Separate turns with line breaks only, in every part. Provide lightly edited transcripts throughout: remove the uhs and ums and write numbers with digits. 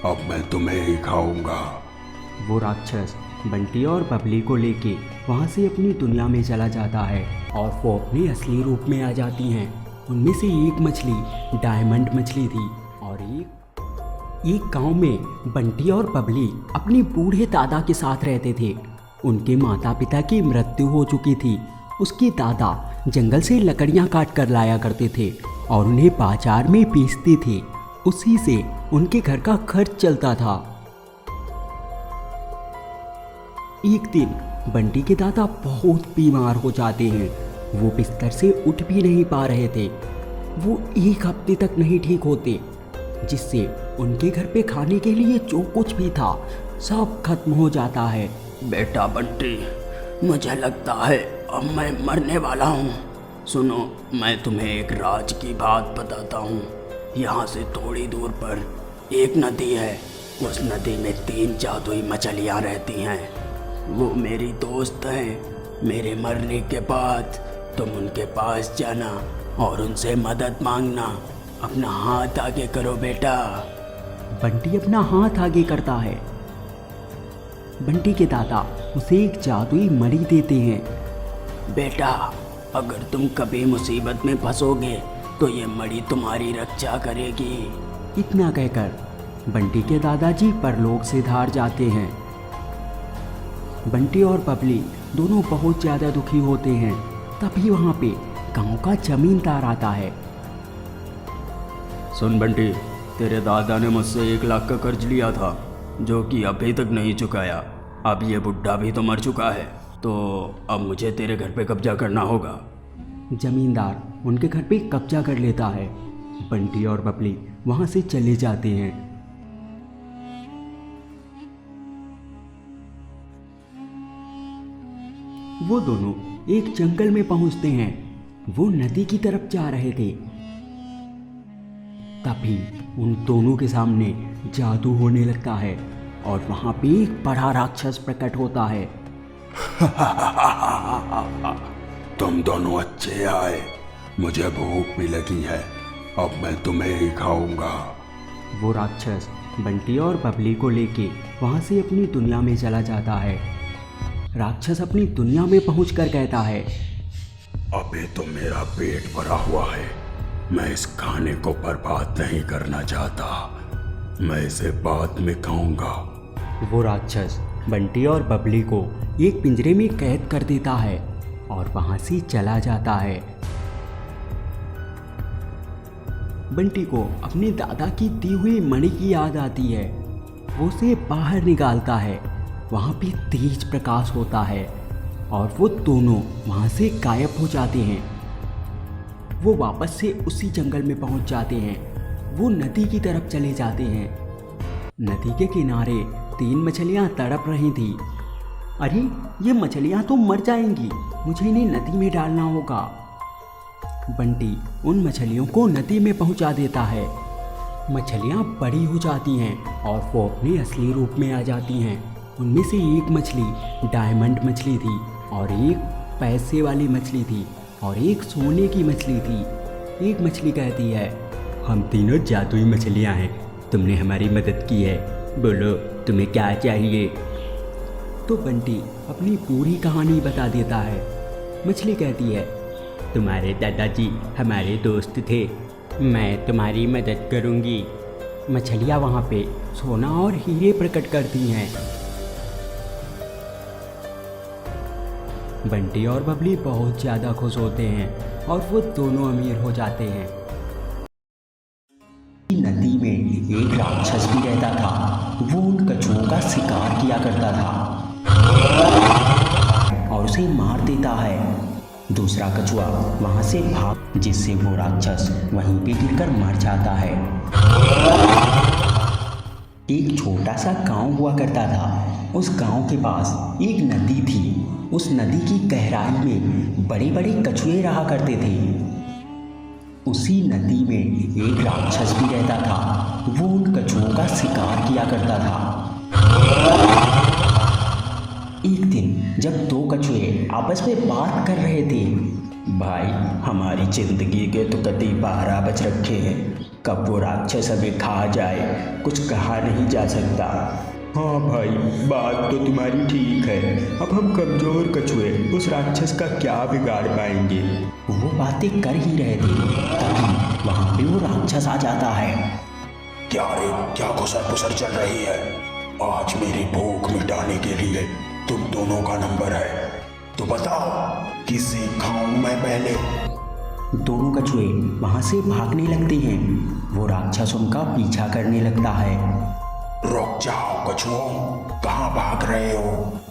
अब मैं तुम्हें ही खाऊंगा।
वो राक्षस बंटी और बबली को लेके वहाँ से अपनी दुनिया में चला जाता है और वो अपने असली रूप में आ जाती हैं। उनमें से एक मछली डायमंड मछली थी और एक गांव में बंटी और बबली अपने बूढ़े दादा के साथ रहते थे। उनके माता पिता की मृत्यु हो चुकी थी। उसके दादा जंगल से लकड़ियां काट कर लाया करते थे और उन्हें बाजार में बेचते थे। उसी से उनके घर का खर्च चलता था। एक दिन बंटी के दादा बहुत बीमार हो जाते हैं। वो बिस्तर से उठ भी नहीं पा रहे थे। वो एक हफ्ते तक नहीं ठीक होते, जिससे उनके घर पे खाने के लिए जो कुछ भी था सब खत्म हो जाता है।
बेटा बंटी, मुझे लगता है अब मैं मरने वाला हूँ। सुनो, मैं तुम्हें एक राज की बात बताता हूँ। यहाँ से थोड़ी दूर पर एक नदी है। उस नदी में 3 जादुई मछलियाँ रहती हैं। वो मेरी दोस्त हैं। मेरे मरने के बाद तुम उनके पास जाना और उनसे मदद मांगना। अपना हाथ आगे करो बेटा।
बंटी अपना हाथ आगे करता है। बंटी के दादा उसे एक जादुई मणि देते हैं।
बेटा, अगर तुम कभी मुसीबत में फंसोगे तो ये मणि तुम्हारी रक्षा करेगी।
इतना कहकर बंटी के दादाजी परलोक से धार जाते हैं। बंटी और बबली दोनों बहुत ज़्यादा दुखी होते हैं। तभी वहाँ पे गांव का जमींदार आता है।
सुन बंटी, तेरे दादा ने मुझसे 1 लाख का कर्ज लिया था, जो कि अभी तक नहीं चुकाया। अब ये बुढ़ा भी तो मर चुका है, तो अब मुझे तेरे घर पे कब्जा करना होगा।
जमींदार उनके घर पे कब्जा कर लेता है। बंटी और बबली वहाँ से चले जाते हैं। वो दोनों एक जंगल में पहुंचते हैं। वो नदी की तरफ जा रहे थे। तभी उन दोनों के सामने जादू होने लगता है और वहां पे एक बड़ा राक्षस प्रकट होता है।
तुम दोनों अच्छे आए। मुझे भूख भी लगी है। अब मैं तुम्हें ही खाऊंगा।
वो राक्षस बंटी और बबली को लेके वहां से अपनी दुनिया में चला जाता है। राक्षस अपनी दुनिया में पहुंचकर कहता है,
अभी तो मेरा पेट भरा हुआ है। मैं इस खाने को बर्बाद नहीं करना चाहता। मैं इसे बाद में खाऊंगा।
वो राक्षस बंटी और बबली को एक पिंजरे में कैद कर देता है और वहां से चला जाता है। बंटी को अपने दादा की दी हुई मणि की याद आती है। वो उसे बाहर निकालता है। वहाँ पे तेज प्रकाश होता है और वो दोनों वहाँ से गायब हो जाते हैं। वो वापस से उसी जंगल में पहुँच जाते हैं। वो नदी की तरफ चले जाते हैं। नदी के किनारे 3 मछलियाँ तड़प रही थी। अरे, ये मछलियाँ तो मर जाएंगी, मुझे इन्हें नदी में डालना होगा। बंटी उन मछलियों को नदी में पहुँचा देता है। मछलियाँ बड़ी हो जाती हैं और वो अपने असली रूप में आ जाती हैं। उनमें से एक मछली डायमंड मछली थी और एक पैसे वाली मछली थी और एक सोने की मछली थी। एक मछली कहती है, हम तीनों जादुई मछलियाँ हैं। तुमने हमारी मदद की है। बोलो, तुम्हें क्या चाहिए? तो बंटी अपनी पूरी कहानी बता देता है। मछली कहती है, तुम्हारे दादाजी हमारे दोस्त थे। मैं तुम्हारी मदद करूँगी। मछलियाँ वहाँ पे सोना और हीरे प्रकट करती हैं। बंटी और बबली बहुत ज़्यादा खुश होते हैं और वो दोनों अमीर हो जाते हैं। नदी में एक राक्षस भी रहता था। वो उन कछुओं का शिकार किया करता था और उसे मार देता है। दूसरा कछुआ वहाँ से भाग, जिससे वो राक्षस वहीं पे गिरकर मर जाता है। एक छोटा सा गांव हुआ करता था। उस गांव के पास एक नदी थी। उस नदी की गहराई में बड़े बड़े कछुए रहा करते थे। उसी नदी में एक राक्षस भी रहता था। वो उन कछुओं का शिकार किया करता था। एक दिन जब 2 कछुए आपस में बात कर रहे थे,
भाई, हमारी जिंदगी के तो कई 12 बज रखे हैं।
कब वो राक्षस हमें खा जाए कुछ कहा नहीं जा सकता।
हाँ भाई, बात तो तुम्हारी ठीक है। अब हम कमजोर कछुए उस राक्षस का क्या बिगाड़ पाएंगे।
वो बातें कर ही रहे थे तभी वहाँ पे वो राक्षस आ जाता है।
क्या रे, क्या घुसर पुसर चल रही है? आज मेरी भूख मिटाने के लिए तुम दोनों का नंबर है, तो बताओ किसे खाऊं मैं पहले?
दोनों कछुए वहाँ से भागने लगते हैं। वो राक्षस उनका पीछा करने लगता है।
रुक जाओ कछुओं, कहाँ भाग रहे हो?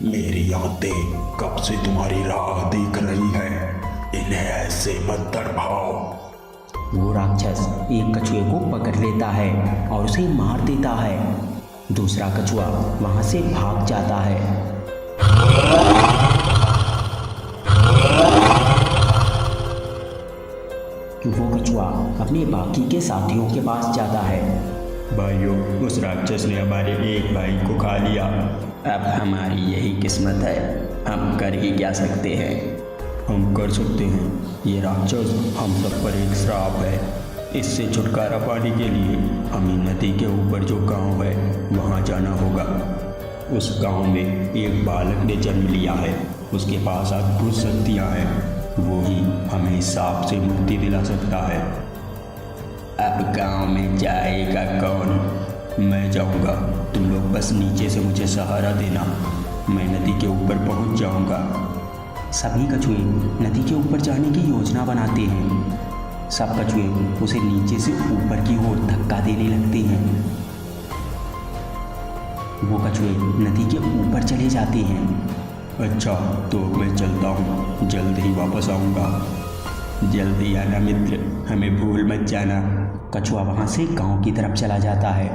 मेरी आंखें कब से तुम्हारी राह देख रही है, इन्हें ऐसे मत तड़पाओ।
वो राक्षस एक कछुए को पकड़ लेता है और उसे मार देता है। दूसरा कछुआ वहाँ से भाग जाता है। वो कछुआ अपने बाकी के साथियों के पास जाता है।
भाइयों, उस राक्षस ने हमारे एक भाई को खा लिया।
अब हमारी यही किस्मत है, हम कर ही क्या सकते हैं।
हम कर सकते हैं, ये राक्षस हम सब पर एक श्राप है। इससे छुटकारा पाने के लिए हमें नदी के ऊपर जो गांव है वहां जाना होगा। उस गांव में एक बालक ने जन्म लिया है, उसके पास अद्भुत शक्तियाँ हैं। वो ही हमें सांप से मुक्ति दिला सकता है।
अब गांव में जाएगा कौन?
मैं जाऊंगा, तुम लोग बस नीचे से मुझे सहारा देना, मैं नदी के ऊपर पहुंच जाऊंगा।
सभी कछुए नदी के ऊपर जाने की योजना बनाते हैं। सब कछुए उसे नीचे से ऊपर की ओर धक्का देने लगते हैं। वो कछुए नदी के ऊपर चले जाते हैं।
अच्छा, तो मैं चलता हूँ, जल्द ही वापस आऊँगा।
जल्दी आना मित्र, हमें भूल मत जाना।
कछुआ वहाँ से गांव की तरफ चला जाता है।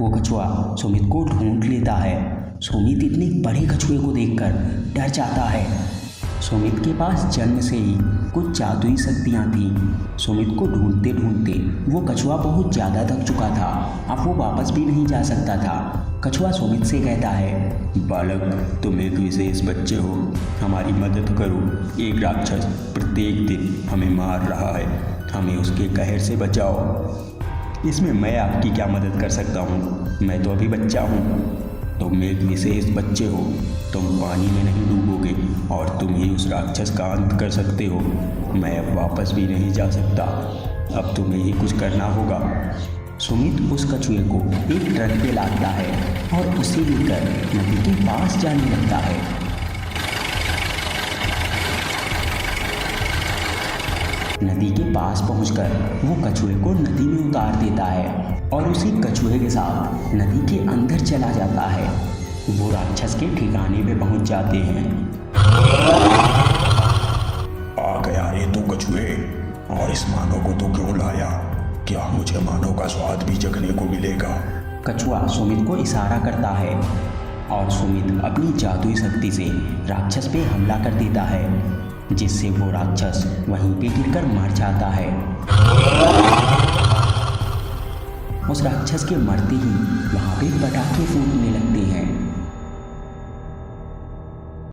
वो कछुआ सुमित को ढूंढ लेता है। सुमित इतने बड़े कछुए को देखकर डर जाता है। सुमित के पास जन्म से ही कुछ जादुई शक्तियाँ थीं। सुमित को ढूंढते ढूंढते वो कछुआ बहुत ज़्यादा थक चुका था, अब वो वापस भी नहीं जा सकता था। कछुआ सुमित से कहता है,
बालक, तुम एक विशेष बच्चे हो, हमारी मदद करो। एक राक्षस प्रत्येक दिन हमें मार रहा है, हमें उसके कहर से बचाओ।
इसमें मैं आपकी क्या मदद कर सकता हूँ? मैं तो अभी बच्चा हूँ।
तुम एक विशेष बच्चे हो, तुम पानी में नहीं डूबोगे और तुम ही उस राक्षस का अंत कर सकते हो। मैं अब वापस भी नहीं जा सकता, अब तुम्हें ही कुछ करना होगा।
सुमित उस कछुए को एक ट्रक पे लादता है और उसे लेकर नदी के पास जाने लगता है। नदी के पास पहुंचकर वो कछुए को नदी में उतार देता है और उसी कछुए के साथ नदी के अंदर चला जाता है। वो राक्षस के ठिकाने पे पहुंच जाते हैं।
आ गया रे तू कछुए, और इस मानव को तो क्यों लाया? क्या मुझे मानव का स्वाद भी चखने को मिलेगा?
कछुआ सुमित को इशारा करता है और सुमित अपनी जादुई शक्ति से राक्षस पे हमला कर देता है, जिससे वो राक्षस वहीं पे गिरकर मर जाता है। उस राक्षस के मरते ही वहाँ पे पटाखे फूटने लगते हैं।